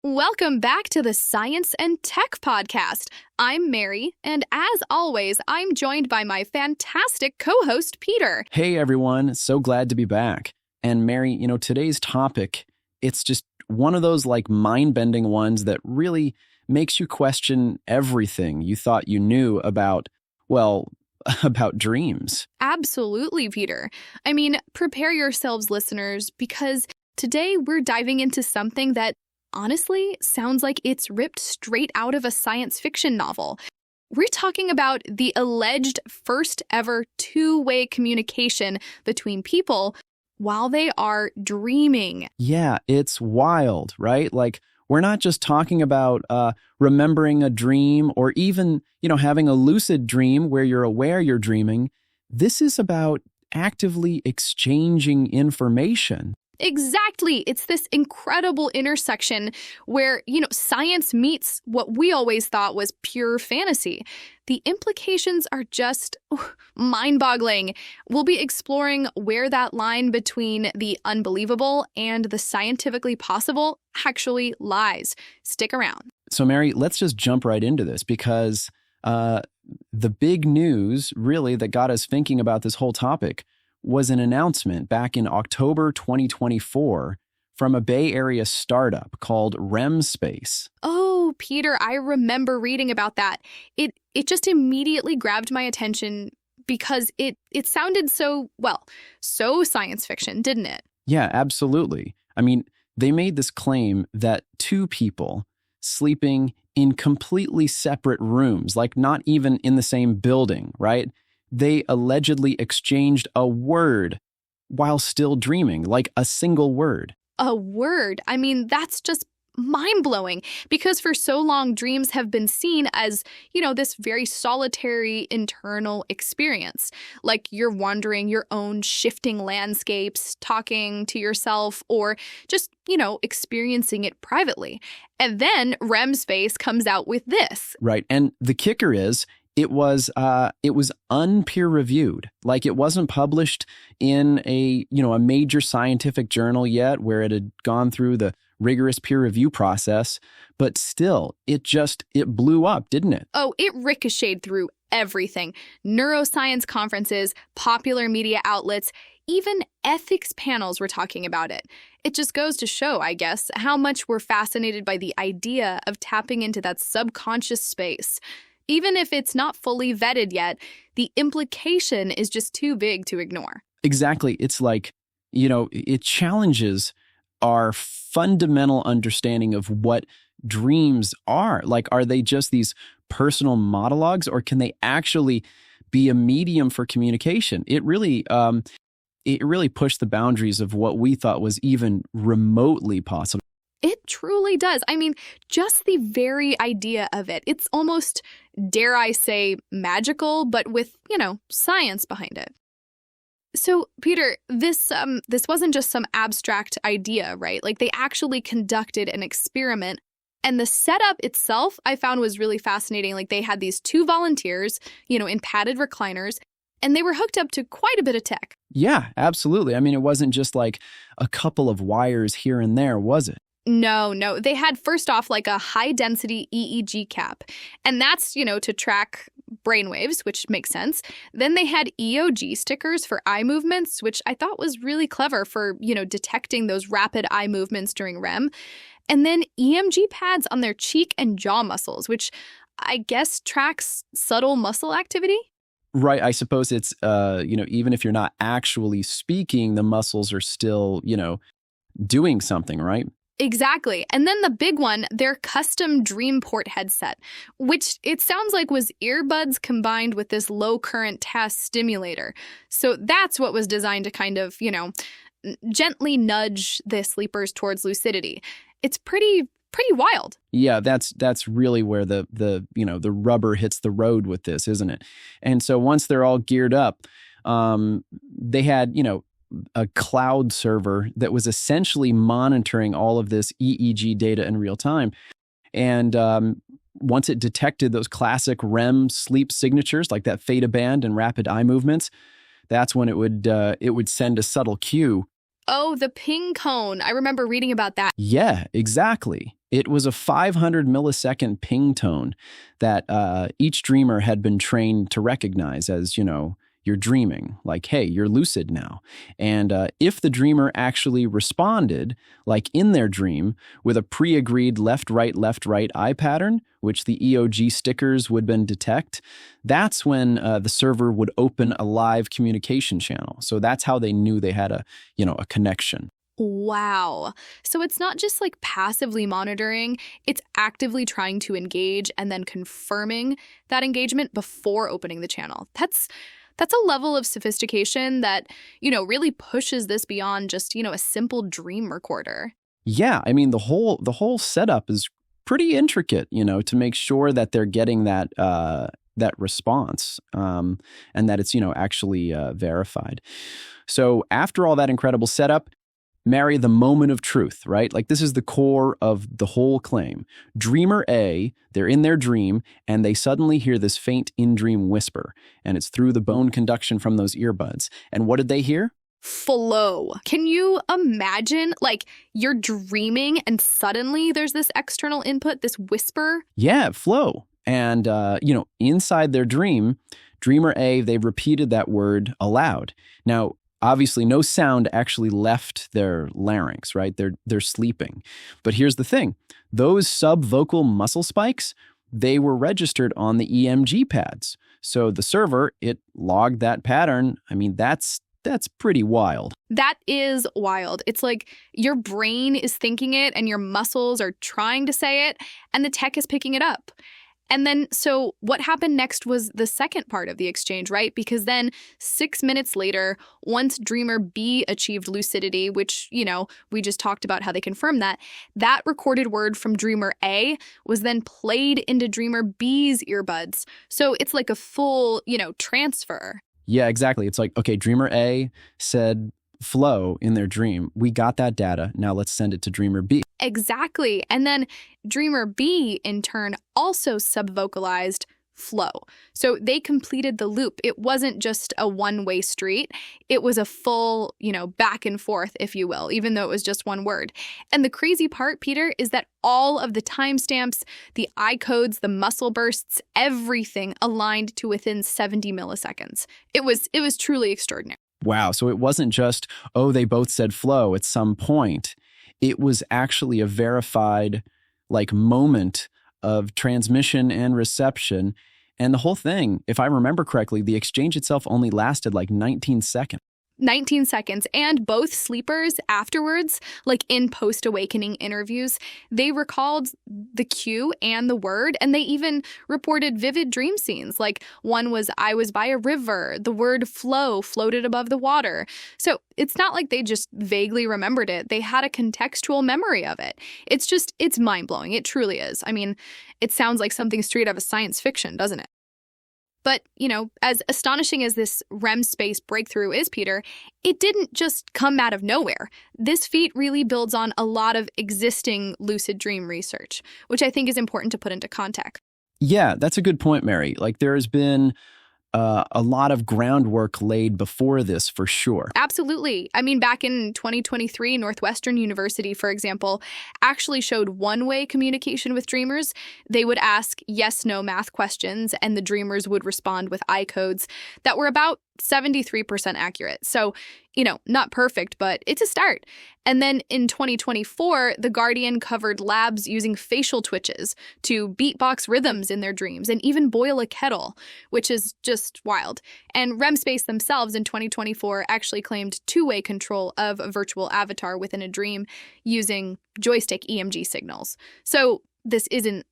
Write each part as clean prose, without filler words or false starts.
Welcome back to the Science and Tech Podcast. I'm Mary, and as always, I'm joined by my fantastic co-host, Peter. Hey, everyone. So glad to be back. And Mary, today's topic, it's just one of those mind-bending ones that really makes you question everything you thought you knew about, about dreams. Absolutely, Peter. Prepare yourselves, listeners, because today we're diving into something that honestly sounds like it's ripped straight out of a science fiction novel. We're talking about the alleged first ever two-way communication between people while they are dreaming. Yeah, it's wild, right? We're not just talking about remembering a dream or even, having a lucid dream where you're aware you're dreaming. This is about actively exchanging information. Exactly. It's this incredible intersection where, science meets what we always thought was pure fantasy. The implications are just mind-boggling. We'll be exploring where that line between the unbelievable and the scientifically possible actually lies. Stick around. So, Mary, let's just jump right into this because the big news, really, that got us thinking about this whole topic was an announcement back in October 2024 from a Bay Area startup called REMspace. Oh, Peter, I remember reading about that. It just immediately grabbed my attention because it sounded so science fiction, didn't it? Yeah, absolutely. They made this claim that two people sleeping in completely separate rooms, not even in the same building, right? They allegedly exchanged a word while still dreaming, a single word. A word? That's just mind-blowing because for so long, dreams have been seen as, this very solitary internal experience. Like you're wandering your own shifting landscapes, talking to yourself, or just, experiencing it privately. And then REMspace comes out with this. Right. And the kicker is, it was unpeer reviewed. It wasn't published in a major scientific journal yet where it had gone through the rigorous peer review process, but still it blew up, didn't it? Oh, it ricocheted through everything. Neuroscience conferences, popular media outlets, even ethics panels were talking about it. It just goes to show, I guess, how much we're fascinated by the idea of tapping into that subconscious space. Even if it's not fully vetted yet, the implication is just too big to ignore. Exactly. It's it challenges our fundamental understanding of what dreams are. Are they just these personal monologues, or can they actually be a medium for communication? It really pushed the boundaries of what we thought was even remotely possible. It truly does. Just the very idea of it. It's almost, dare I say, magical, but with, science behind it. So, Peter, this wasn't just some abstract idea, right? They actually conducted an experiment. And the setup itself, I found was really fascinating. They had these two volunteers, in padded recliners, and they were hooked up to quite a bit of tech. Yeah, absolutely. It wasn't just a couple of wires here and there, was it? No. They had first off a high-density EEG cap, and that's, to track brainwaves, which makes sense. Then they had EOG stickers for eye movements, which I thought was really clever for, detecting those rapid eye movements during REM. And then EMG pads on their cheek and jaw muscles, which I guess tracks subtle muscle activity. Right. I suppose it's, even if you're not actually speaking, the muscles are still, doing something, right? Exactly. And then the big one, their custom Dreamport headset, which it sounds like was earbuds combined with this low current TAS stimulator. So that's what was designed to kind of, gently nudge the sleepers towards lucidity. It's pretty wild. Yeah, that's really where the rubber hits the road with this, isn't it? And so once they're all geared up, they had, a cloud server that was essentially monitoring all of this EEG data in real time. And once it detected those classic REM sleep signatures, like that theta band and rapid eye movements, that's when it would send a subtle cue. Oh, the ping cone. I remember reading about that. Yeah, exactly. It was a 500 millisecond ping tone that each dreamer had been trained to recognize as, you're dreaming, like, hey, you're lucid now. And if the dreamer actually responded, like in their dream, with a pre-agreed left, right eye pattern, which the EOG stickers would then detect, that's when the server would open a live communication channel. So that's how they knew they had a connection. Wow. So it's not just like passively monitoring, it's actively trying to engage and then confirming that engagement before opening the channel. That's a level of sophistication that, really pushes this beyond just, a simple dream recorder. Yeah, I mean the whole setup is pretty intricate, to make sure that they're getting that response and that it's actually verified. So after all that incredible setup, marry the moment of truth, right? Like this is the core of the whole claim. Dreamer A, they're in their dream and they suddenly hear this faint in-dream whisper, and it's through the bone conduction from those earbuds. And what did they hear? Flow. Can you imagine, like, you're dreaming and suddenly there's this external input, this whisper? Yeah, flow. And, inside their dream, Dreamer A, they repeated that word aloud. Now, obviously, no sound actually left their larynx, right? They're sleeping. But here's the thing. Those subvocal muscle spikes, they were registered on the EMG pads. So the server, it logged that pattern. I mean, that's pretty wild. That is wild. It's like your brain is thinking it and your muscles are trying to say it, and the tech is picking it up. And then, so what happened next was the second part of the exchange, right? Because then 6 minutes later, once Dreamer B achieved lucidity, which, we just talked about how they confirmed that recorded word from Dreamer A was then played into Dreamer B's earbuds. So it's like a full, transfer. Yeah, exactly. It's like, okay, Dreamer A said flow in their dream. We got that data. Now let's send it to Dreamer B. Exactly. And then Dreamer B, in turn, also subvocalized flow. So they completed the loop. It wasn't just a one-way street. It was a full, back and forth, if you will, even though it was just one word. And the crazy part, Peter, is that all of the timestamps, the eye codes, the muscle bursts, everything aligned to within 70 milliseconds. It was truly extraordinary. Wow. So it wasn't just, they both said flow at some point. It was actually a verified moment of transmission and reception. And the whole thing, if I remember correctly, the exchange itself only lasted 19 seconds. 19 seconds. And both sleepers afterwards, in post-awakening interviews, they recalled the cue and the word, and they even reported vivid dream scenes. One was, I was by a river. The word flow floated above the water. So it's not like they just vaguely remembered it. They had a contextual memory of it. It's mind-blowing. It truly is. I mean, it sounds like something straight out of science fiction, doesn't it? But, as astonishing as this REMspace breakthrough is, Peter, it didn't just come out of nowhere. This feat really builds on a lot of existing lucid dream research, which I think is important to put into context. Yeah, that's a good point, Mary. There has been a lot of groundwork laid before this, for sure. Absolutely. I mean, back in 2023, Northwestern University, for example, actually showed one-way communication with dreamers. They would ask yes-no math questions, and the dreamers would respond with eye codes that were about 73% accurate. So, not perfect, but it's a start. And then in 2024, The Guardian covered labs using facial twitches to beatbox rhythms in their dreams and even boil a kettle, which is just wild. And REMspace themselves in 2024 actually claimed two-way control of a virtual avatar within a dream using joystick EMG signals. So this isn't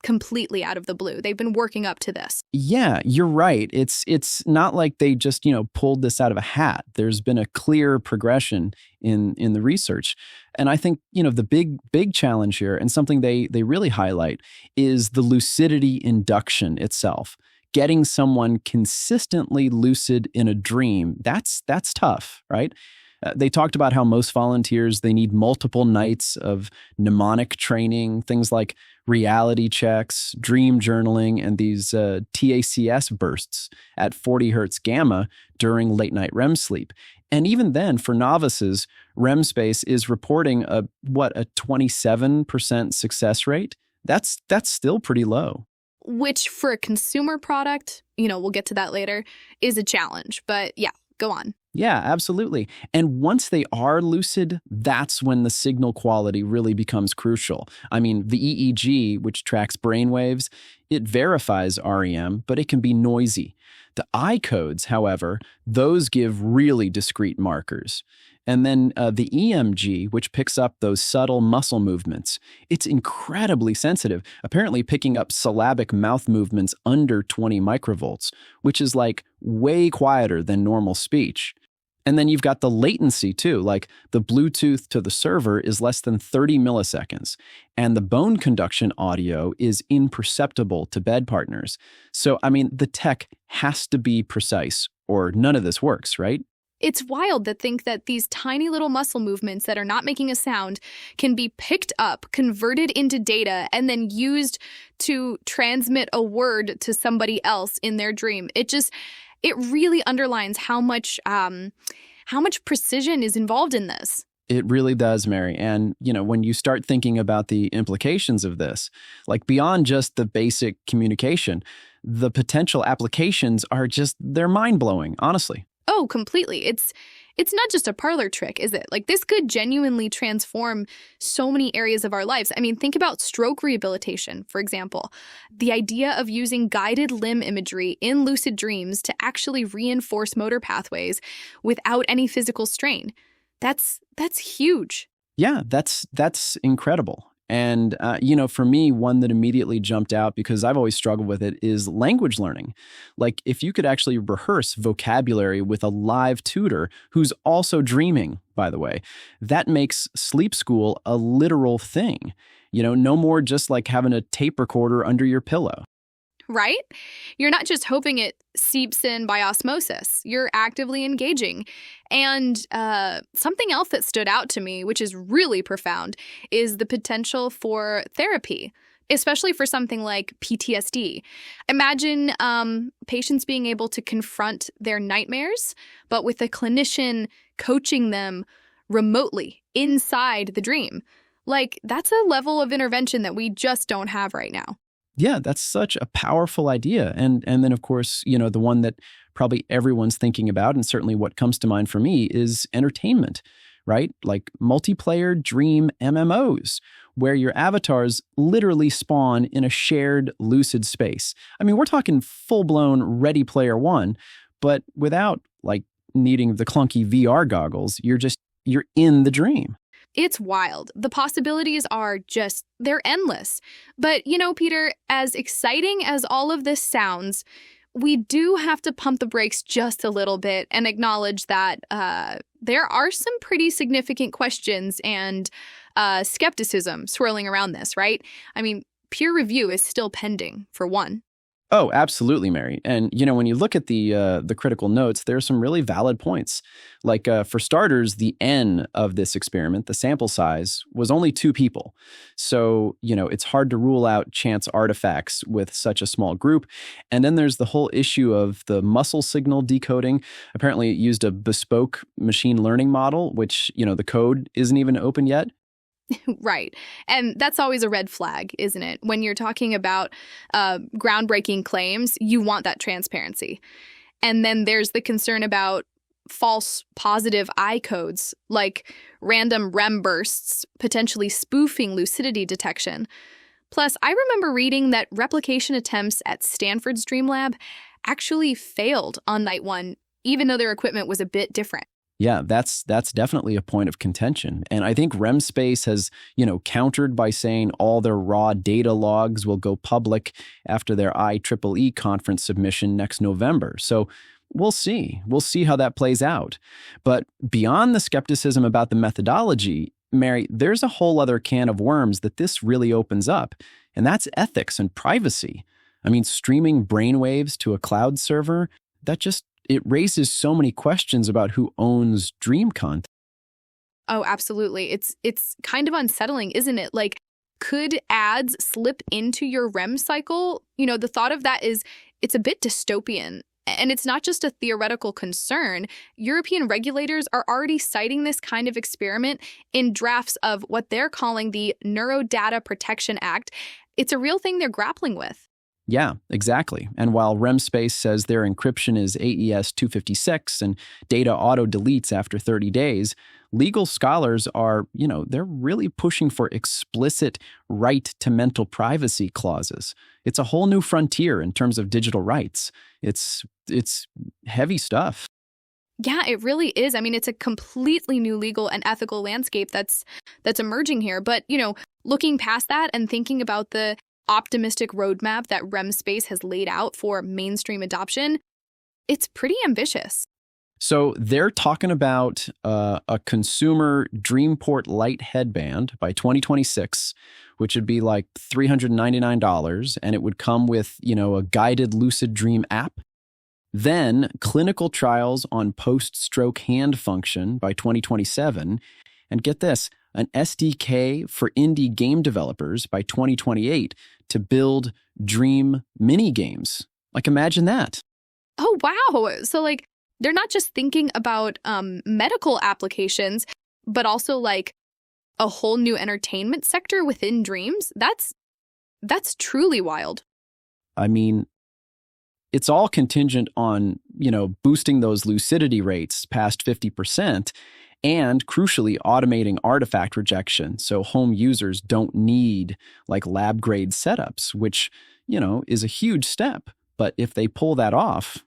completely out of the blue. They've been working up to this. Yeah, you're right. It's not like they just, pulled this out of a hat. There's been a clear progression in the research. And I think, the big challenge here, and something they really highlight, is the lucidity induction itself. Getting someone consistently lucid in a dream, that's tough, right? They talked about how most volunteers, they need multiple nights of mnemonic training, things like reality checks, dream journaling, and these TACS bursts at 40 hertz gamma during late night REM sleep. And even then, for novices, REMspace is reporting a 27% success rate. That's still pretty low. Which for a consumer product, we'll get to that later, is a challenge. But yeah, go on. Yeah, absolutely. And once they are lucid, that's when the signal quality really becomes crucial. I mean, the EEG, which tracks brainwaves, it verifies REM, but it can be noisy. The I codes, however, those give really discrete markers. And then the EMG, which picks up those subtle muscle movements, it's incredibly sensitive, apparently picking up syllabic mouth movements under 20 microvolts, which is like way quieter than normal speech. And then you've got the latency too, like the Bluetooth to the server is less than 30 milliseconds, and the bone conduction audio is imperceptible to bed partners. So, I mean, the tech has to be precise or none of this works, right? It's wild to think that these tiny little muscle movements that are not making a sound can be picked up, converted into data, and then used to transmit a word to somebody else in their dream. It really underlines how much precision is involved in this. It really does, Mary. And, when you start thinking about the implications of this, like beyond just the basic communication, the potential applications they're mind-blowing, honestly. Oh, completely. It's not just a parlor trick, is it? Like, this could genuinely transform so many areas of our lives. I mean, think about stroke rehabilitation, for example. The idea of using guided limb imagery in lucid dreams to actually reinforce motor pathways without any physical strain. That's huge. Yeah, that's incredible. And, for me, one that immediately jumped out because I've always struggled with it is language learning. Like, if you could actually rehearse vocabulary with a live tutor who's also dreaming, by the way, that makes sleep school a literal thing. No more just like having a tape recorder under your pillow. Right? You're not just hoping it seeps in by osmosis. You're actively engaging. And something else that stood out to me, which is really profound, is the potential for therapy, especially for something like PTSD. Imagine patients being able to confront their nightmares, but with a clinician coaching them remotely inside the dream. Like, that's a level of intervention that we just don't have right now. Yeah, that's such a powerful idea. And then, of course, the one that probably everyone's thinking about, and certainly what comes to mind for me, is entertainment, right? Like multiplayer dream MMOs, where your avatars literally spawn in a shared lucid space. I mean, we're talking full-blown Ready Player One, but without like needing the clunky VR goggles. You're in the dream. It's wild. The possibilities they're endless. But, Peter, as exciting as all of this sounds, we do have to pump the brakes just a little bit and acknowledge that there are some pretty significant questions and skepticism swirling around this, right? I mean, peer review is still pending, for one. Oh, absolutely, Mary. And, when you look at the critical notes, there are some really valid points. Like, for starters, the N of this experiment, the sample size, was only 2 people. So, it's hard to rule out chance artifacts with such a small group. And then there's the whole issue of the muscle signal decoding. Apparently, it used a bespoke machine learning model, which, the code isn't even open yet. Right. And that's always a red flag, isn't it? When you're talking about groundbreaking claims, you want that transparency. And then there's the concern about false positive I codes, like random REM bursts, potentially spoofing lucidity detection. Plus, I remember reading that replication attempts at Stanford's Dream Lab actually failed on night 1, even though their equipment was a bit different. Yeah, that's definitely a point of contention. And I think REMspace has, countered by saying all their raw data logs will go public after their IEEE conference submission next November. So we'll see. We'll see how that plays out. But beyond the skepticism about the methodology, Mary, there's a whole other can of worms that this really opens up, and that's ethics and privacy. I mean, streaming brainwaves to a cloud server, it raises so many questions about who owns dream content. Oh, absolutely. It's kind of unsettling, isn't it? Like, could ads slip into your REM cycle? The thought of that is it's a bit dystopian. And it's not just a theoretical concern. European regulators are already citing this kind of experiment in drafts of what they're calling the Neuro-Data Protection Act. It's a real thing they're grappling with. Yeah, exactly. And while REMspace says their encryption is AES 256 and data auto-deletes after 30 days, legal scholars are, they're really pushing for explicit right to mental privacy clauses. It's a whole new frontier in terms of digital rights. It's heavy stuff. Yeah, it really is. I mean, it's a completely new legal and ethical landscape that's emerging here. But, looking past that and thinking about the optimistic roadmap that REMspace has laid out for mainstream adoption, it's pretty ambitious. So they're talking about a consumer Dreamport Lite headband by 2026, which would be like $399, and it would come with, a guided Lucid-Dream app. Then clinical trials on post-stroke hand function by 2027, and get this, an SDK for indie game developers by 2028 to build Dream mini games. Like, imagine that. Oh, wow. So, they're not just thinking about medical applications, but also a whole new entertainment sector within dreams. That's truly wild. I mean, it's all contingent on, boosting those lucidity rates past 50% and, crucially, automating artifact rejection so home users don't need lab-grade setups, which, is a huge step. But if they pull that off...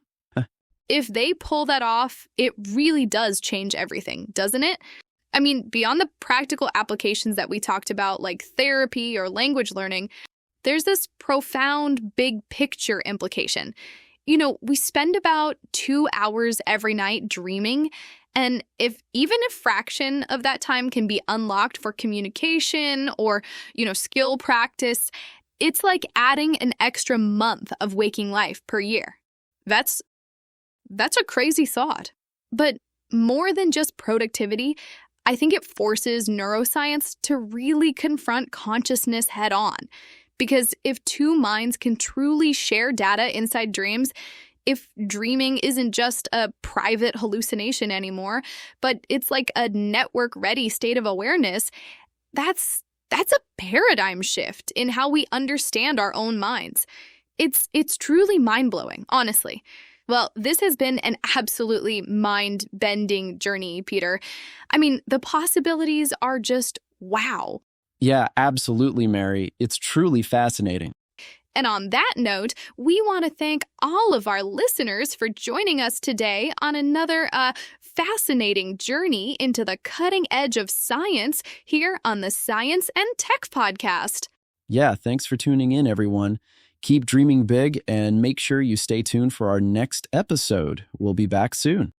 If they pull that off, it really does change everything, doesn't it? I mean, beyond the practical applications that we talked about, like therapy or language learning, there's this profound big picture implication. We spend about 2 hours every night dreaming, and even a fraction of that time can be unlocked for communication or, skill practice, it's like adding an extra month of waking life per year. That's a crazy thought. But more than just productivity, I think it forces neuroscience to really confront consciousness head on. Because if two minds can truly share data inside dreams, if dreaming isn't just a private hallucination anymore, but it's like a network-ready state of awareness, that's a paradigm shift in how we understand our own minds. It's truly mind-blowing, honestly. Well, this has been an absolutely mind-bending journey, Peter. I mean, the possibilities are just wow. Yeah, absolutely, Mary. It's truly fascinating. And on that note, we want to thank all of our listeners for joining us today on another fascinating journey into the cutting edge of science here on the Science and Tech Podcast. Yeah, thanks for tuning in, everyone. Keep dreaming big and make sure you stay tuned for our next episode. We'll be back soon.